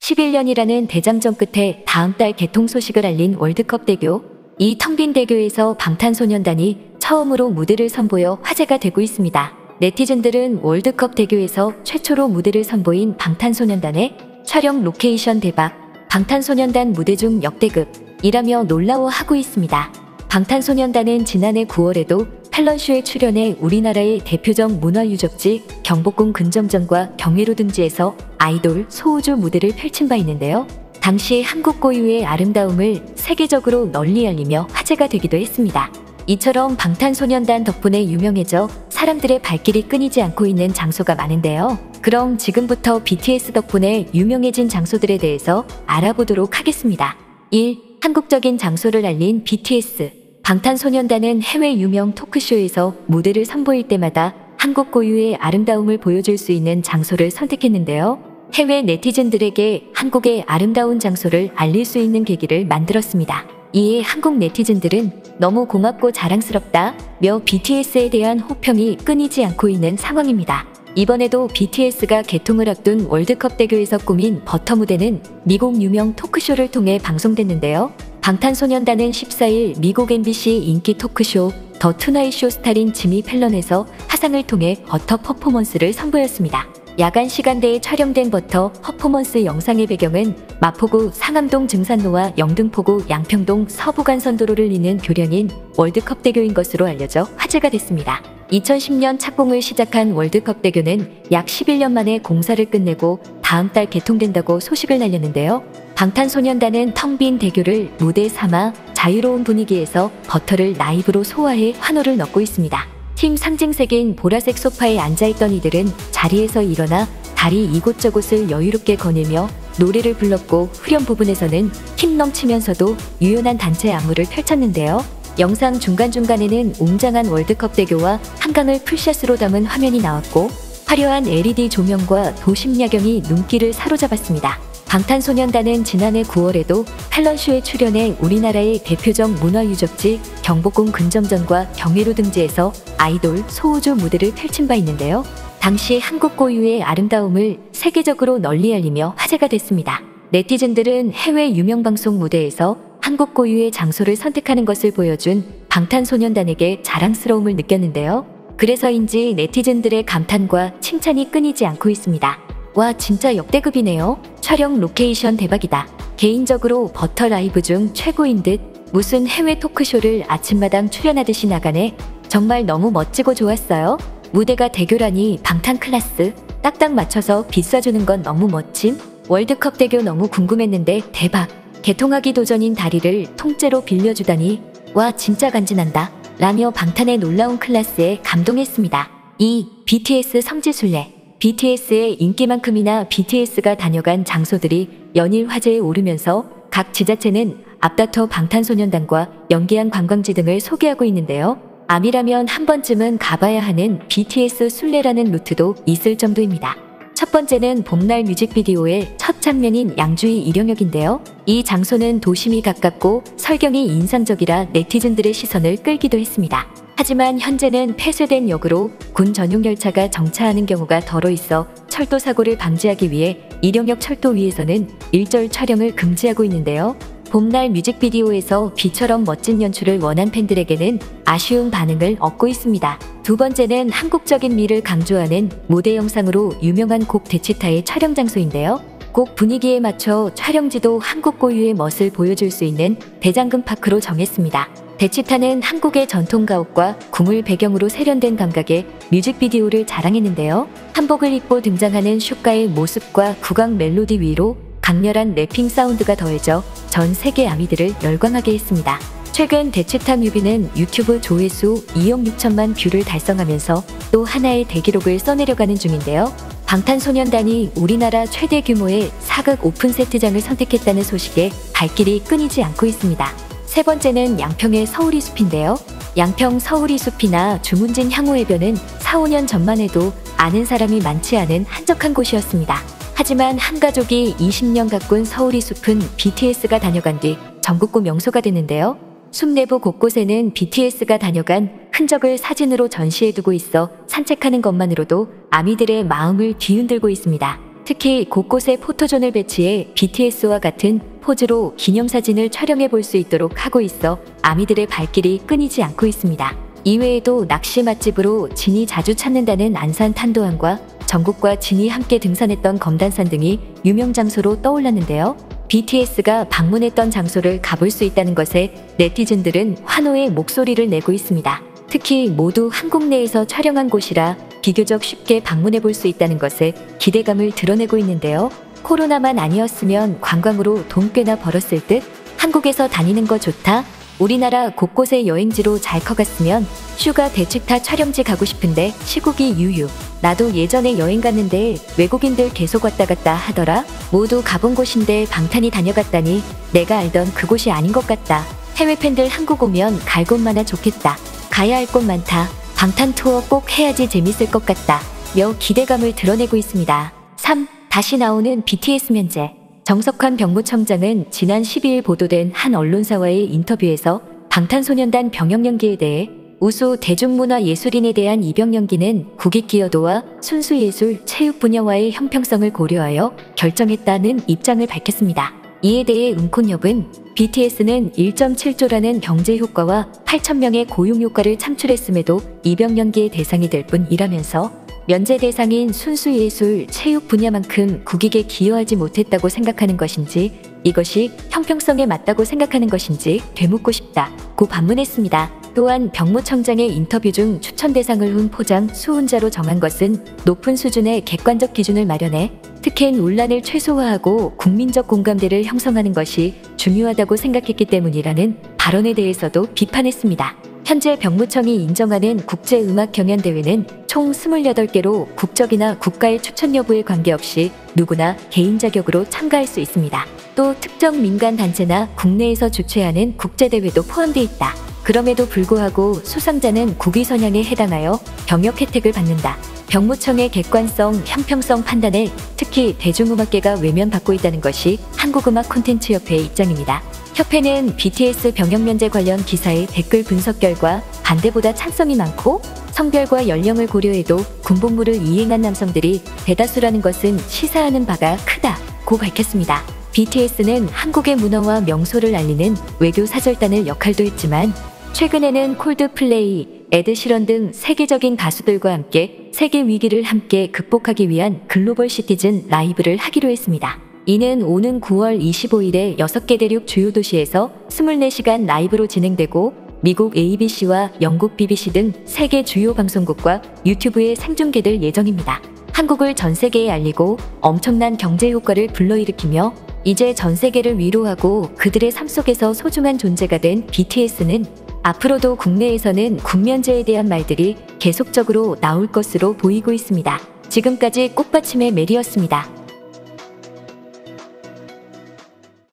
11년이라는 대장정 끝에 다음 달 개통 소식을 알린 월드컵 대교. 이 텅 빈 대교에서 방탄소년단이 처음으로 무대를 선보여 화제가 되고 있습니다. 네티즌들은 월드컵 대교에서 최초로 무대를 선보인 방탄소년단의 촬영 로케이션 대박, 방탄소년단 무대 중 역대급이라며 놀라워하고 있습니다. 방탄소년단은 지난해 9월에도 탤런쇼에 출연해 우리나라의 대표적 문화유적지 경복궁 근정전과 경회로 등지에서 아이돌 소우주 무대를 펼친 바 있는데요. 당시 한국 고유의 아름다움을 세계적으로 널리 알리며 화제가 되기도 했습니다. 이처럼 방탄소년단 덕분에 유명해져 사람들의 발길이 끊이지 않고 있는 장소가 많은데요. 그럼 지금부터 BTS 덕분에 유명해진 장소들에 대해서 알아보도록 하겠습니다. 1. 한국적인 장소를 알린 BTS. 방탄소년단은 해외 유명 토크쇼에서 무대를 선보일 때마다 한국 고유의 아름다움을 보여줄 수 있는 장소를 선택했는데요. 해외 네티즌들에게 한국의 아름다운 장소를 알릴 수 있는 계기를 만들었습니다. 이에 한국 네티즌들은 너무 고맙고 자랑스럽다며 BTS에 대한 호평이 끊이지 않고 있는 상황입니다. 이번에도 BTS가 개통을 앞둔 월드컵 대교에서 꾸민 버터 무대는 미국 유명 토크쇼를 통해 방송됐는데요. 방탄소년단은 14일 미국 MBC 인기 토크쇼 더 투나잇 쇼 스타린 지미 펠런에서 화상을 통해 버터 퍼포먼스를 선보였습니다. 야간 시간대에 촬영된 버터 퍼포먼스 영상의 배경은 마포구 상암동 증산로와 영등포구 양평동 서부간선도로를 잇는 교량인 월드컵 대교인 것으로 알려져 화제가 됐습니다. 2010년 착공을 시작한 월드컵 대교는 약 11년 만에 공사를 끝내고 다음 달 개통된다고 소식을 날렸는데요. 방탄소년단은 텅 빈 대교를 무대 삼아 자유로운 분위기에서 버터를 라이브로 소화해 환호를 넣고 있습니다. 팀 상징색인 보라색 소파에 앉아있던 이들은 자리에서 일어나 다리 이곳저곳을 여유롭게 거닐며 노래를 불렀고 후렴 부분에서는 힘 넘치면서도 유연한 단체 안무를 펼쳤는데요. 영상 중간중간에는 웅장한 월드컵 대교와 한강을 풀샷으로 담은 화면이 나왔고 화려한 LED 조명과 도심 야경이 눈길을 사로잡았습니다. 방탄소년단은 지난해 9월에도 탤런쇼에 출연해 우리나라의 대표적 문화유적지 경복궁 근정전과 경회로 등지에서 아이돌 소우주 무대를 펼친 바 있는데요. 당시 한국 고유의 아름다움을 세계적으로 널리 알리며 화제가 됐습니다. 네티즌들은 해외 유명방송 무대에서 한국 고유의 장소를 선택하는 것을 보여준 방탄소년단에게 자랑스러움을 느꼈는데요. 그래서인지 네티즌들의 감탄과 칭찬이 끊이지 않고 있습니다. 와, 진짜 역대급이네요. 촬영 로케이션 대박이다. 개인적으로 버터 라이브 중 최고인 듯. 무슨 해외 토크쇼를 아침마당 출연하듯이 나가네. 정말 너무 멋지고 좋았어요. 무대가 대교라니 방탄 클래스. 딱딱 맞춰서 비쏴주는 건 너무 멋짐. 월드컵 대교 너무 궁금했는데 대박. 개통하기 도전인 다리를 통째로 빌려주다니. 와, 진짜 간지난다. 라며 방탄의 놀라운 클래스에 감동했습니다. 2. BTS 성지순례. BTS의 인기만큼이나 BTS가 다녀간 장소들이 연일 화제에 오르면서 각 지자체는 앞다퉈 방탄소년단과 연계한 관광지 등을 소개하고 있는데요. 암이라면 한 번쯤은 가봐야 하는 BTS 순례라는 루트도 있을 정도입니다. 첫 번째는 봄날 뮤직비디오의 첫 장면인 양주의 일영역인데요. 이 장소는 도심이 가깝고 설경이 인상적이라 네티즌들의 시선을 끌기도 했습니다. 하지만 현재는 폐쇄된 역으로 군 전용 열차가 정차하는 경우가 덜어 있어 철도 사고를 방지하기 위해 일영역 철도 위에서는 일절 촬영을 금지하고 있는데요. 봄날 뮤직비디오에서 비처럼 멋진 연출을 원한 팬들에게는 아쉬운 반응을 얻고 있습니다. 두 번째는 한국적인 미를 강조하는 무대 영상으로 유명한 곡 대치타의 촬영 장소인데요. 곡 분위기에 맞춰 촬영지도 한국 고유의 멋을 보여줄 수 있는 대장금 파크로 정했습니다. 대치타는 한국의 전통 가옥과 궁을 배경으로 세련된 감각의 뮤직비디오를 자랑했는데요. 한복을 입고 등장하는 슈가의 모습과 국악 멜로디 위로 강렬한 래핑 사운드가 더해져 전 세계 아미들을 열광하게 했습니다. 최근 대치타 뮤비는 유튜브 조회수 2억 6천만 뷰를 달성하면서 또 하나의 대기록을 써내려가는 중인데요. 방탄소년단이 우리나라 최대 규모의 사극 오픈 세트장을 선택했다는 소식에 발길이 끊이지 않고 있습니다. 세 번째는 양평의 서울이 숲인데요. 양평 서울이 숲이나 주문진 향후해변은 4, 5년 전만 해도 아는 사람이 많지 않은 한적한 곳이었습니다. 하지만 한 가족이 20년 가꾼 서울이 숲은 BTS가 다녀간 뒤 전국구 명소가 됐는데요. 숲 내부 곳곳에는 BTS가 다녀간 흔적을 사진으로 전시해두고 있어 산책하는 것만으로도 아미들의 마음을 뒤흔들고 있습니다. 특히 곳곳에 포토존을 배치해 BTS와 같은 포즈로 기념사진을 촬영해 볼 수 있도록 하고 있어 아미들의 발길이 끊이지 않고 있습니다. 이외에도 낚시 맛집으로 진이 자주 찾는다는 안산 탄도항과 정국과 진이 함께 등산했던 검단산 등이 유명 장소로 떠올랐는데요. BTS가 방문했던 장소를 가볼 수 있다는 것에 네티즌들은 환호의 목소리를 내고 있습니다. 특히 모두 한국 내에서 촬영한 곳이라 비교적 쉽게 방문해 볼 수 있다는 것에 기대감을 드러내고 있는데요. 코로나만 아니었으면 관광으로 돈 꽤나 벌었을 듯. 한국에서 다니는 거 좋다. 우리나라 곳곳에 여행지로 잘 커갔으면 휴가 대축타 촬영지 가고 싶은데 시국이 유유. 나도 예전에 여행 갔는데 외국인들 계속 왔다 갔다 하더라. 모두 가본 곳인데 방탄이 다녀갔다니 내가 알던 그곳이 아닌 것 같다. 해외 팬들 한국 오면 갈 곳 많아 좋겠다. 가야 할 곳 많다. 방탄 투어 꼭 해야지 재밌을 것 같다. 며 기대감을 드러내고 있습니다. 3. 다시 나오는 BTS 면제. 정석환 병무청장은 지난 12일 보도된 한 언론사와의 인터뷰에서 방탄소년단 병역 연기에 대해 우수 대중문화예술인에 대한 입영 연기는 국익기여도와 순수예술, 체육 분야와의 형평성을 고려하여 결정했다는 입장을 밝혔습니다. 이에 대해 은콘협은 BTS는 1.7조라는 경제 효과와 8,000명의 고용 효과를 창출했음에도 입영 연기의 대상이 될 뿐이라면서 면제 대상인 순수예술, 체육 분야만큼 국익에 기여하지 못했다고 생각하는 것인지 이것이 형평성에 맞다고 생각하는 것인지 되묻고 싶다고 반문했습니다. 또한 병무청장의 인터뷰 중 추천 대상을 훈포장 수훈자로 정한 것은 높은 수준의 객관적 기준을 마련해 특혜 논란을 최소화하고 국민적 공감대를 형성하는 것이 중요하다고 생각했기 때문이라는 발언에 대해서도 비판했습니다. 현재 병무청이 인정하는 국제음악경연대회는 총 28개로 국적이나 국가의 추천 여부에 관계없이 누구나 개인 자격으로 참가할 수 있습니다. 또 특정 민간단체나 국내에서 주최하는 국제대회도 포함되어 있다. 그럼에도 불구하고 수상자는 국위선양에 해당하여 병역 혜택을 받는다. 병무청의 객관성, 형평성 판단에 특히 대중음악계가 외면받고 있다는 것이 한국음악 콘텐츠협회의 입장입니다. 협회는 BTS 병역 면제 관련 기사의 댓글 분석 결과 반대보다 찬성이 많고 성별과 연령을 고려해도 군복무를 이행한 남성들이 대다수라는 것은 시사하는 바가 크다고 밝혔습니다. BTS는 한국의 문화와 명소를 알리는 외교 사절단을 역할도 했지만 최근에는 콜드플레이, 에드시런 등 세계적인 가수들과 함께 세계 위기를 함께 극복하기 위한 글로벌 시티즌 라이브를 하기로 했습니다. 이는 오는 9월 25일에 6개 대륙 주요 도시에서 24시간 라이브로 진행되고 미국 ABC와 영국 BBC 등 세계 주요 방송국과 유튜브에 생중계될 예정입니다. 한국을 전 세계에 알리고 엄청난 경제 효과를 불러일으키며 이제 전 세계를 위로하고 그들의 삶 속에서 소중한 존재가 된 BTS는 앞으로도 국내에서는 군면제에 대한 말들이 계속적으로 나올 것으로 보이고 있습니다. 지금까지 꽃받침의 메리였습니다.